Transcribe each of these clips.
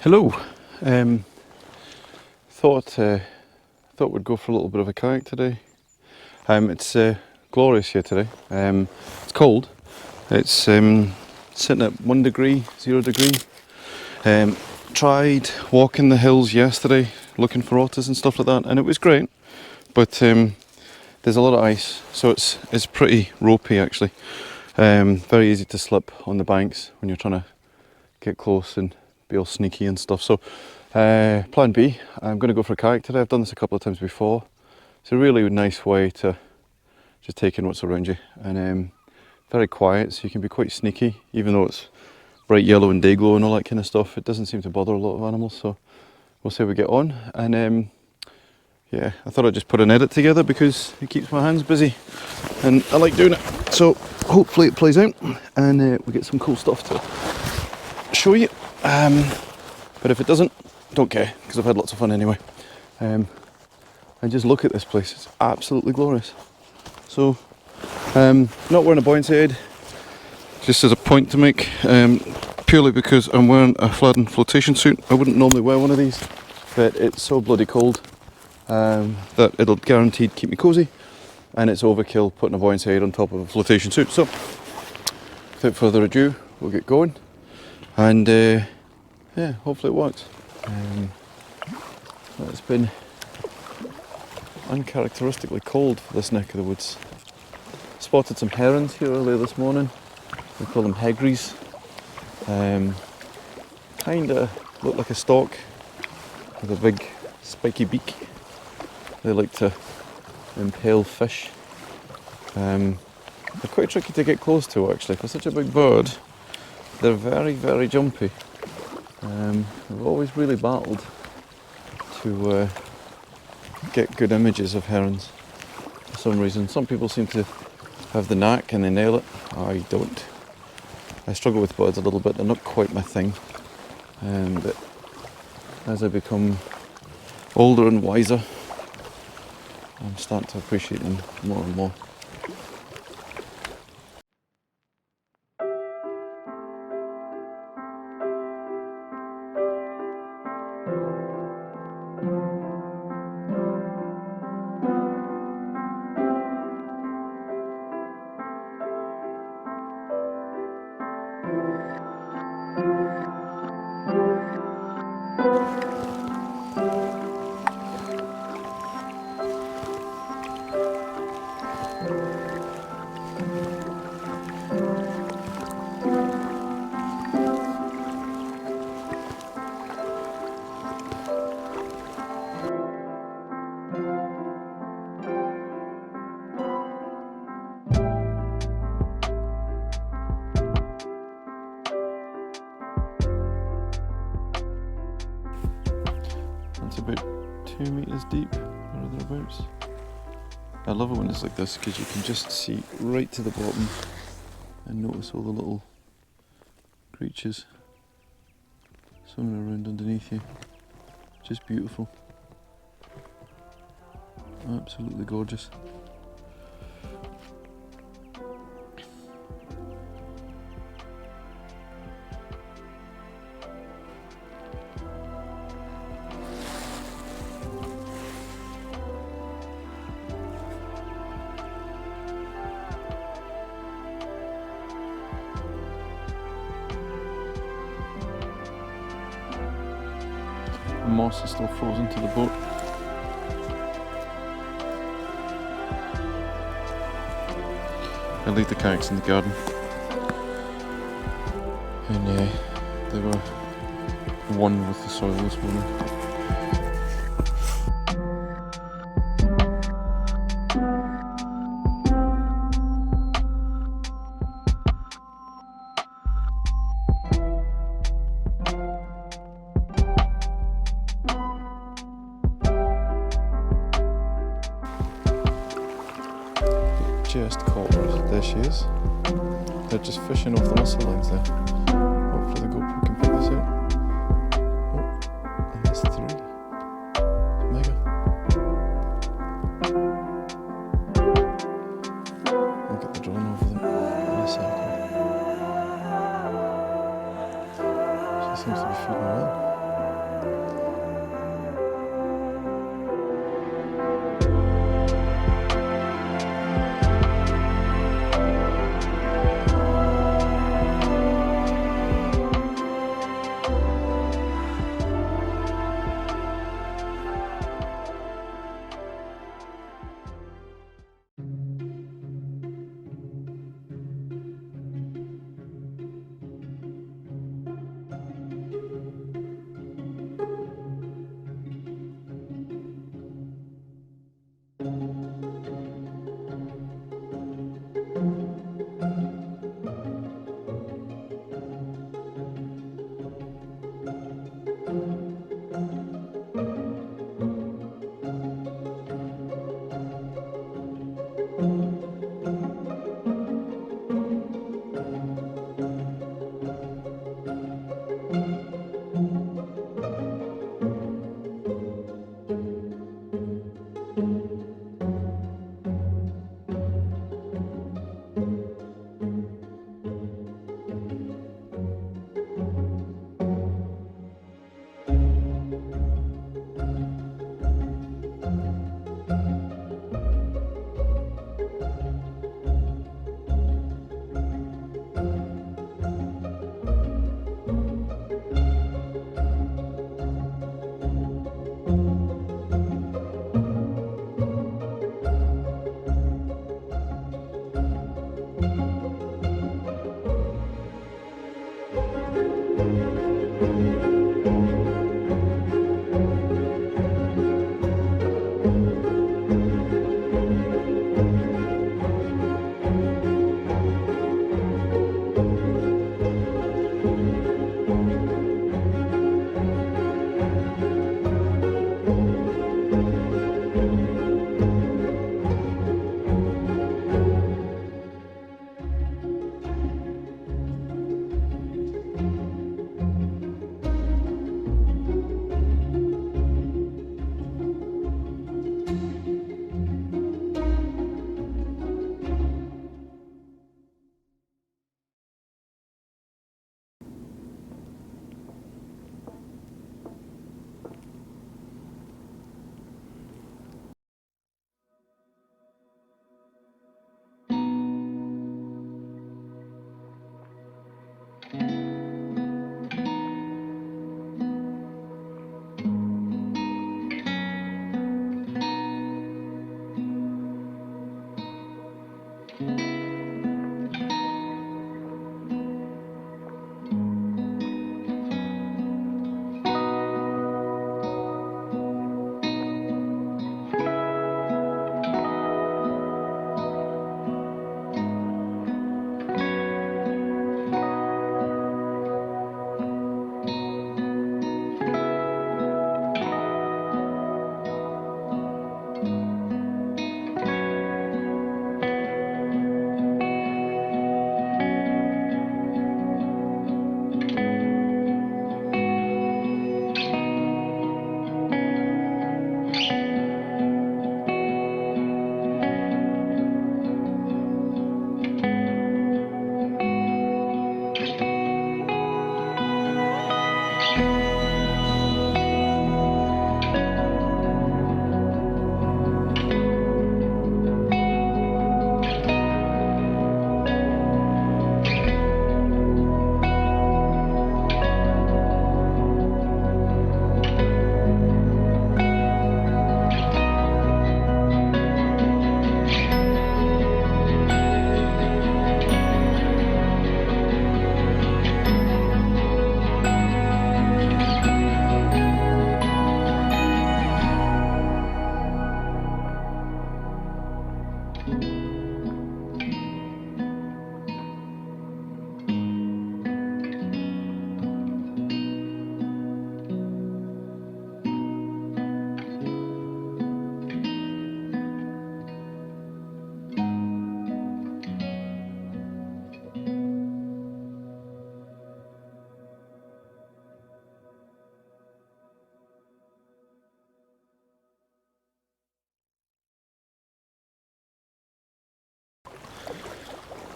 Hello. Um, thought we'd go for a little bit of a kayak today. It's glorious here today. It's cold. It's sitting at 1 degree, 0 degree. Tried walking the hills yesterday, looking for otters and stuff like that, and it was great. But there's a lot of ice, so it's pretty ropey actually. Very easy to slip on the banks when you're trying to get close and be all sneaky and stuff. So plan B, I'm going to go for a kayak today. I've done this a couple of times before. It's a really nice way to just take in what's around you, and very quiet, so you can be quite sneaky, even though it's bright yellow and day glow and all that kind of stuff. It doesn't seem to bother a lot of animals, so we'll see how we get on. And yeah, I thought I'd just put an edit together because it keeps my hands busy and I like doing it. So hopefully it plays out and we get some cool stuff to show you. But if it doesn't, don't care, because I've had lots of fun anyway. And just look at this place, it's absolutely glorious. So, not wearing a buoyancy aid, just as a point to make, purely because I'm wearing a Fladden flotation suit. I wouldn't normally wear one of these, but it's so bloody cold that it'll guaranteed keep me cosy, and it's overkill putting a buoyancy aid on top of a flotation suit. So, without further ado, we'll get going, and yeah, hopefully it works. It's been uncharacteristically cold for this neck of the woods. Spotted some herons here earlier this morning. We call them hegries. Kinda look like a stork with a big spiky beak. They like to impale fish. They're quite tricky to get close to actually. For such a big bird, they're very, very jumpy. I've always really battled to get good images of herons for some reason. Some people seem to have the knack and they nail it. I don't. I struggle with birds a little bit. They're not quite my thing. But as I become older and wiser, I'm starting to appreciate them more and more. It's about 2 meters deep, or thereabouts. I love it when it's like this because you can just see right to the bottom and notice all the little creatures swimming around underneath you. Just beautiful. Absolutely gorgeous. The moss is still frozen to the boat. I leave the kayaks in the garden, and they were one with the soil this morning. Just caught her. There she is. They're just fishing off the mussel lines there. Hopefully the GoPro can pick this out. Oh, and that's 3. Mega. I'll get the drone over them in a second. She seems to be feeding well.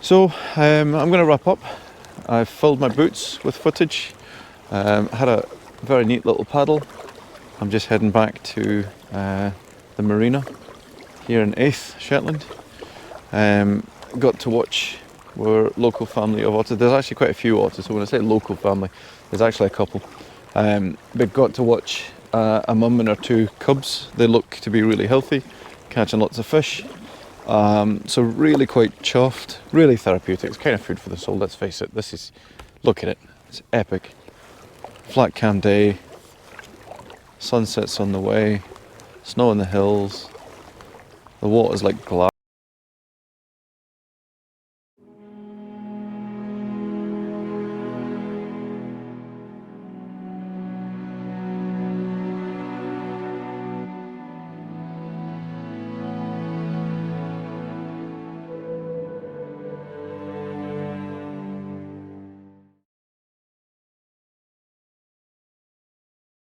So I'm going to wrap up. I've filled my boots with footage. I had a very neat little paddle. I'm just heading back to the marina here in 8th, Shetland. Got to watch our local family of otters. There's actually quite a few otters, so when I say local family, there's actually a couple. But got to watch a mum and her 2 cubs. They look to be really healthy, catching lots of fish. So really quite chuffed, really therapeutic. It's kind of food for the soul, let's face it. This is, look at it, it's epic. Flat cam day, sunsets on the way, snow on the hills, the water's like glass.